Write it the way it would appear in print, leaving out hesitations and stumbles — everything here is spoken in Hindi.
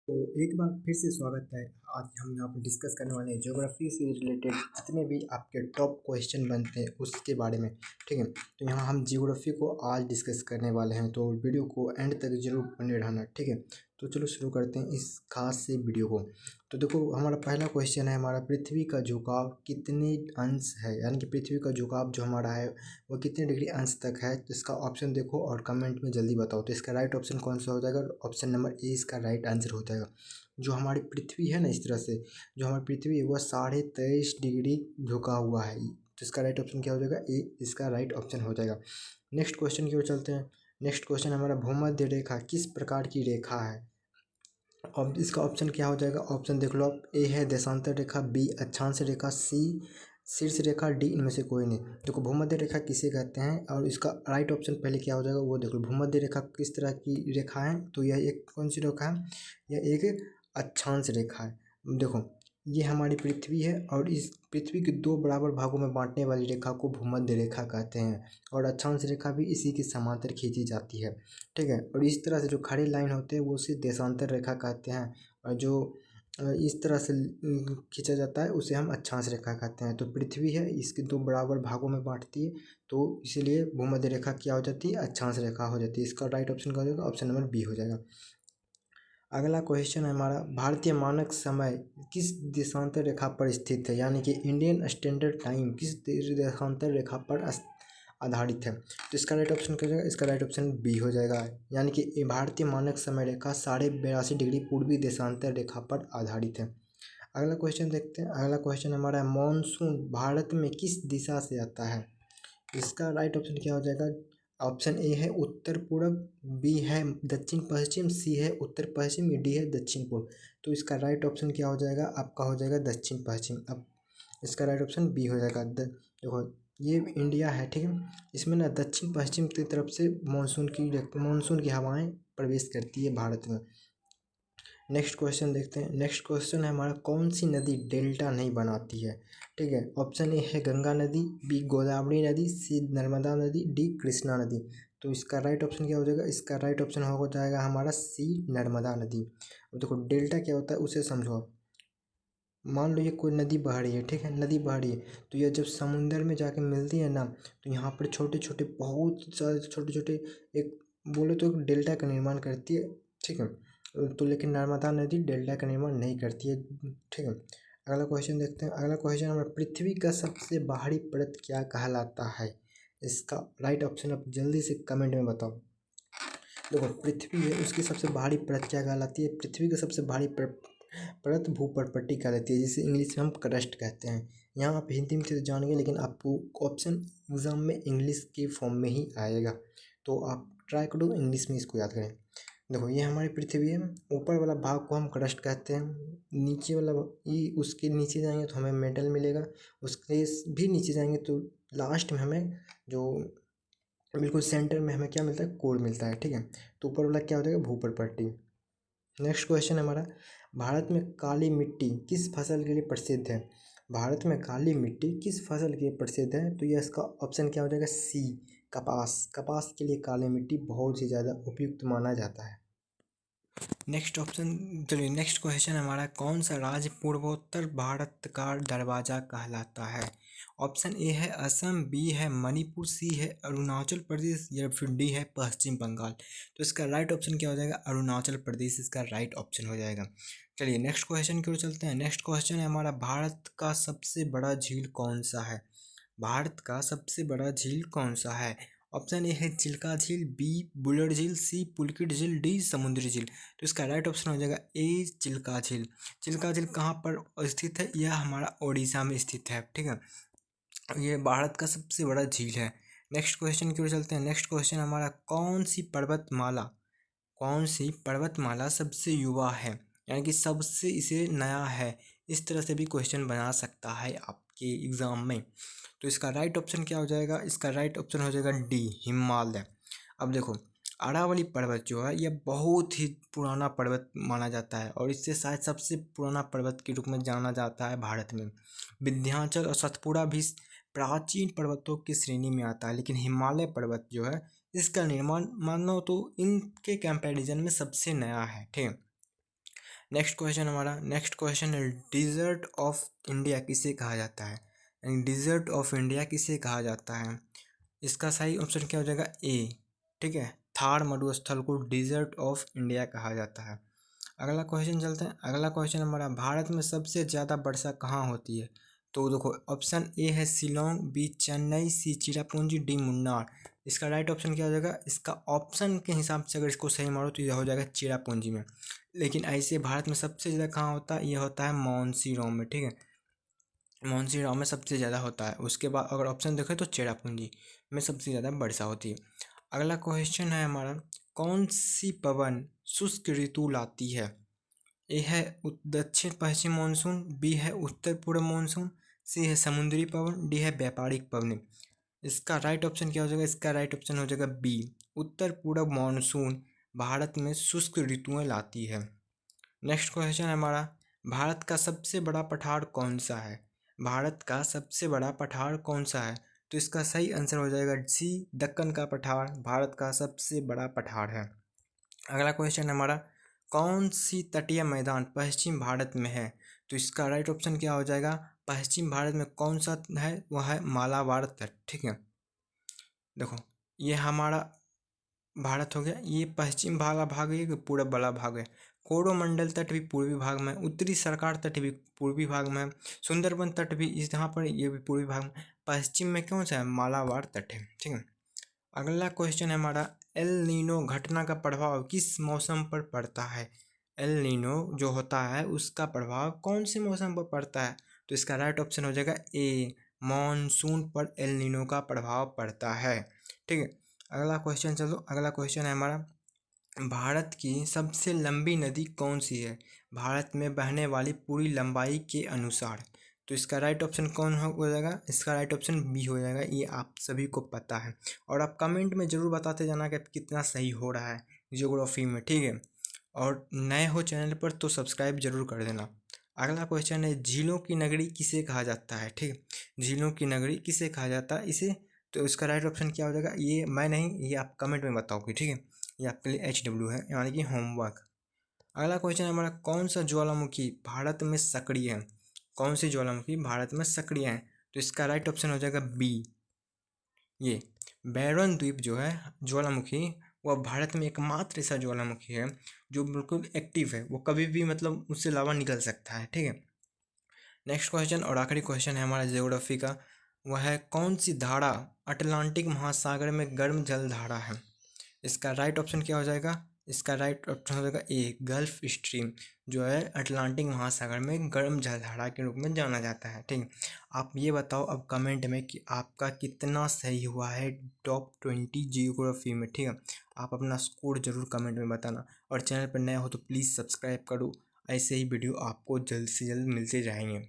तो एक बार फिर से स्वागत है। आज हम यहाँ पर डिस्कस करने वाले हैं ज्योग्राफी से रिलेटेड जितने भी आपके टॉप क्वेश्चन बनते हैं उसके बारे में। ठीक है, तो यहाँ हम ज्योग्राफी को आज डिस्कस करने वाले हैं, तो वीडियो को एंड तक जरूर बने रहना। ठीक है, तो चलो शुरू करते हैं इस खास से वीडियो को। तो देखो, हमारा पहला क्वेश्चन है, हमारा पृथ्वी का झुकाव कितने अंश है, यानी कि पृथ्वी का झुकाव जो हमारा है वो कितने डिग्री अंश तक है। तो इसका ऑप्शन देखो और कमेंट में जल्दी बताओ। तो इसका राइट ऑप्शन कौन सा हो जाएगा? ऑप्शन नंबर ए इसका राइट आंसर हो जाएगा। जो हमारी पृथ्वी है ना, इस तरह से जो हमारी पृथ्वी है वह 23.5 डिग्री झुका हुआ है। तो इसका राइट ऑप्शन क्या हो जाएगा? ए इसका राइट ऑप्शन हो जाएगा। नेक्स्ट क्वेश्चन की ओर चलते हैं। नेक्स्ट क्वेश्चन हमारा, भूमध्य रेखा किस प्रकार की रेखा है? अब इसका ऑप्शन क्या हो जाएगा? ऑप्शन देख लो आप। ए है देशांतर रेखा, बी अक्षांश रेखा, सी शीर्ष रेखा, डी इनमें से कोई नहीं। देखो, भूमध्य रेखा किसे कहते हैं और इसका राइट ऑप्शन पहले क्या हो जाएगा वो देख लो। भूमध्य रेखा किस तरह की रेखा है? तो यह एक कौन सी रेखा है? यह एक अक्षांश रेखा है। देखो, ये हमारी पृथ्वी है और इस पृथ्वी के दो बराबर भागों में बांटने वाली रेखा को भूमध्य रेखा कहते हैं, और अक्षांश रेखा भी इसी के समांतर खींची जाती है। ठीक है, और इस तरह से जो खड़े लाइन होते हैं वो उसे देशांतर रेखा कहते हैं, और जो इस तरह से खींचा जाता है उसे हम अक्षांश रेखा कहते हैं। तो पृथ्वी है, इसके दो बराबर भागों में बांटती है, तो इसीलिए भूमध्य रेखा क्या हो जाती है? अक्षांश रेखा हो जाती है। इसका राइट ऑप्शन क्या हो जाएगा? ऑप्शन नंबर बी हो जाएगा। अगला क्वेश्चन है हमारा, भारतीय मानक समय किस देशांतर रेखा पर स्थित है, यानी कि इंडियन स्टैंडर्ड टाइम किस देशांतर रेखा पर आधारित है? तो इसका राइट ऑप्शन क्या हो जाएगा? इसका राइट ऑप्शन बी हो जाएगा, यानी कि भारतीय मानक समय रेखा 82.5 डिग्री पूर्वी देशांतर रेखा पर आधारित है। अगला क्वेश्चन देखते हैं। अगला क्वेश्चन हमारा है, मानसून भारत में किस दिशा से आता है? इसका राइट ऑप्शन क्या हो जाएगा? ऑप्शन ए है उत्तर पूर्व, बी है दक्षिण पश्चिम, सी है उत्तर पश्चिम, डी है दक्षिण पूर्व। तो इसका राइट ऑप्शन क्या हो जाएगा? आपका हो जाएगा दक्षिण पश्चिम। अब इसका राइट ऑप्शन बी हो जाएगा। देखो, ये इंडिया है, ठीक है, इसमें ना दक्षिण पश्चिम की तरफ से मानसून की हवाएं प्रवेश करती है भारत में। नेक्स्ट क्वेश्चन देखते हैं। नेक्स्ट क्वेश्चन है हमारा, कौन सी नदी डेल्टा नहीं बनाती है? ठीक है, ऑप्शन ए है गंगा नदी, बी गोदावरी नदी, सी नर्मदा नदी, डी कृष्णा नदी। तो इसका राइट ऑप्शन क्या हो जाएगा? इसका राइट ऑप्शन हो जाएगा हमारा सी नर्मदा नदी। अब देखो, डेल्टा क्या होता है उसे समझो। मान लो ये कोई नदी बह रही है, ठीक है, नदी बह रही है, तो यह जब समुंदर में जाके मिलती है ना, तो यहाँ पर छोटे छोटे बहुत सारे छोटे छोटे एक बोले तो एक डेल्टा का निर्माण करती है। ठीक है, तो लेकिन नर्मदा नदी डेल्टा का निर्माण नहीं करती है। ठीक है, अगला क्वेश्चन देखते हैं। अगला क्वेश्चन हमारा, पृथ्वी का सबसे बाहरी परत क्या कहलाता है? इसका राइट ऑप्शन आप जल्दी से कमेंट में बताओ। देखो, पृथ्वी है उसकी सबसे बाहरी परत क्या कहलाती है? पृथ्वी की सबसे बाहरी परत भूपर्पट्टी कहलाती है, जिसे इंग्लिश में हम क्रस्ट कहते हैं। यहाँ आप हिंदी में तो जान गए, लेकिन आपको ऑप्शन एग्जाम में इंग्लिश के फॉर्म में ही आएगा, तो आप ट्राई करो इंग्लिश में इसको याद करें। देखो, ये हमारी पृथ्वी है, ऊपर वाला भाग को हम क्रस्ट कहते हैं, नीचे वाला ये उसके नीचे जाएंगे तो हमें मेटल मिलेगा, उसके भी नीचे जाएंगे तो लास्ट में हमें जो बिल्कुल सेंटर में हमें क्या मिलता है? कोर मिलता है। ठीक है, तो ऊपर वाला क्या हो जाएगा? भूपर्पट्टी। नेक्स्ट क्वेश्चन हमारा, भारत में काली मिट्टी किस फसल के लिए प्रसिद्ध है? भारत में काली मिट्टी किस फसल के लिए प्रसिद्ध है? तो यह इसका ऑप्शन क्या हो जाएगा? सी कपास। कपास के लिए काली मिट्टी बहुत ही ज़्यादा उपयुक्त माना जाता है। नेक्स्ट ऑप्शन, चलिए नेक्स्ट क्वेश्चन हमारा, कौन सा राज्य पूर्वोत्तर भारत का दरवाजा कहलाता है? ऑप्शन ए है असम, बी है मणिपुर, सी है अरुणाचल प्रदेश, या फिर डी है पश्चिम बंगाल। तो इसका राइट ऑप्शन क्या हो जाएगा? अरुणाचल प्रदेश इसका राइट ऑप्शन हो जाएगा। चलिए नेक्स्ट क्वेश्चन की ओर चलते हैं। नेक्स्ट क्वेश्चन है हमारा, भारत का सबसे बड़ा झील कौन सा है? भारत का सबसे बड़ा झील कौन सा है? ऑप्शन ए है चिल्का झील, बी बुलर झील, सी पुलकित झील, डी समुद्री झील। तो इसका राइट ऑप्शन हो जाएगा ए चिल्का झील। चिल्का झील कहाँ पर स्थित है? यह हमारा उड़ीसा में स्थित है। ठीक है, ये भारत का सबसे बड़ा झील है। नेक्स्ट क्वेश्चन की ओर चलते हैं। नेक्स्ट क्वेश्चन हमारा, कौन सी पर्वतमाला सबसे युवा है, यानी कि सबसे इसे नया है? इस तरह से भी क्वेश्चन बना सकता है आपके एग्ज़ाम में। तो इसका राइट ऑप्शन क्या हो जाएगा? इसका राइट ऑप्शन हो जाएगा डी हिमालय। अब देखो, अरावली पर्वत जो है यह बहुत ही पुराना पर्वत माना जाता है, और इससे शायद सबसे पुराना पर्वत के रूप में जाना जाता है भारत में। विंध्याचल और सतपुड़ा भी प्राचीन पर्वतों की श्रेणी में आता है, लेकिन हिमालय पर्वत जो है इसका निर्माण मानो तो इनके कंपैरिजन में सबसे नया है। ठीक है, नेक्स्ट क्वेश्चन है, डिजर्ट ऑफ इंडिया किसे कहा जाता है? यानी डिजर्ट ऑफ इंडिया किसे कहा जाता है? इसका सही ऑप्शन क्या हो जाएगा? ए। ठीक है, थार मरुस्थल को डिजर्ट ऑफ इंडिया कहा जाता है। अगला क्वेश्चन चलते हैं। अगला क्वेश्चन हमारा, भारत में सबसे ज़्यादा वर्षा कहाँ होती है? तो देखो, ऑप्शन ए है शिलोंग, बी चेन्नई, सी चिरापुंजी, डी मुन्नार। इसका राइट ऑप्शन क्या हो जाएगा? इसका ऑप्शन के हिसाब से अगर इसको सही मारो तो यह हो जाएगा चिरापुंजी में। लेकिन ऐसे भारत में सबसे ज़्यादा कहाँ होता है? यह होता है मानसीराम में। ठीक है, मानसीराम में सबसे ज़्यादा होता है। उसके बाद अगर ऑप्शन देखें तो चेरापूंजी में सबसे ज़्यादा वर्षा होती है। अगला क्वेश्चन है हमारा, कौन सी पवन शुष्क ऋतु लाती है? ए है दक्षिण पश्चिम मानसून, बी है उत्तर पूर्व मानसून, सी है समुद्री पवन, डी है व्यापारिक पवन। इसका राइट ऑप्शन क्या हो जाएगा? इसका राइट ऑप्शन हो जाएगा बी, उत्तर पूर्व मानसून भारत में शुष्क ऋतुएं लाती है। नेक्स्ट क्वेश्चन है हमारा, भारत का सबसे बड़ा पठार कौन सा है? भारत का सबसे बड़ा पठार कौन सा है? तो इसका सही आंसर हो जाएगा सी, दक्कन का पठार भारत का सबसे बड़ा पठार है। अगला क्वेश्चन हमारा, कौन सी तटीय मैदान पश्चिम भारत में है? तो इसका राइट ऑप्शन क्या हो जाएगा? पश्चिम भारत में कौन सा है? वह है मालाबार तट। ठीक है, देखो ये हमारा भारत हो गया, ये पश्चिम वाला भाग है, ये पूरब वाला भाग है। कोरोमंडल तट भी पूर्वी भाग में, उत्तरी सरकार तट भी पूर्वी भाग में, सुंदरबन तट भी इस यहाँ पर ये भी पूर्वी भाग में। पश्चिम में कौन सा है? मालाबार तट है। ठीक है, अगला क्वेश्चन है हमारा, एल नीनो घटना का प्रभाव किस मौसम पर पड़ता है? एल नीनो जो होता है उसका प्रभाव कौन से मौसम पर पड़ता है? तो इसका राइट ऑप्शन हो जाएगा ए, मॉनसून पर एल नीनो का प्रभाव पड़ता है। ठीक है, अगला क्वेश्चन चलो। अगला क्वेश्चन है हमारा, भारत की सबसे लंबी नदी कौन सी है भारत में बहने वाली पूरी लंबाई के अनुसार? तो इसका राइट ऑप्शन कौन हो जाएगा? इसका राइट ऑप्शन बी हो जाएगा। ये आप सभी को पता है, और आप कमेंट में ज़रूर बताते जाना कि कितना सही हो रहा है ज्योग्राफी में। ठीक है, और नए हो चैनल पर तो सब्सक्राइब जरूर कर देना। अगला क्वेश्चन है, झीलों की नगरी किसे कहा जाता है? ठीक है, झीलों की नगरी किसे कहा जाता है इसे? तो इसका राइट ऑप्शन क्या हो जाएगा? ये मैं नहीं, ये आप कमेंट में बताओगे। ठीक है, ये आपके लिए HW है, यानी कि होमवर्क। अगला क्वेश्चन है हमारा, कौन सा ज्वालामुखी भारत में सक्रिय है? कौन सी ज्वालामुखी भारत में सक्रिय है? तो इसका राइट ऑप्शन हो जाएगा बी, ये बैरन द्वीप जो है ज्वालामुखी, वह भारत में एकमात्र ऐसा ज्वालामुखी है जो बिल्कुल एक्टिव है, वो कभी भी मतलब उससे लावा निकल सकता है। ठीक है, नेक्स्ट क्वेश्चन और आखिरी क्वेश्चन है हमारा ज्योग्राफी का, वह है, कौन सी धारा अटलांटिक महासागर में गर्म जल धारा है? इसका राइट ऑप्शन क्या हो जाएगा? इसका राइट ऑप्शन हो जाएगा ए, गल्फ स्ट्रीम, जो है अटलांटिक महासागर में गर्म जलधारा के रूप में जाना जाता है। ठीक है, आप ये बताओ अब कमेंट में कि आपका कितना सही हुआ है टॉप 20 जियोग्राफी में। ठीक है, आप अपना स्कोर जरूर कमेंट में बताना, और चैनल पर नया हो तो प्लीज़ सब्सक्राइब करो। ऐसे ही वीडियो आपको जल्द से जल्द मिलते जाएंगे।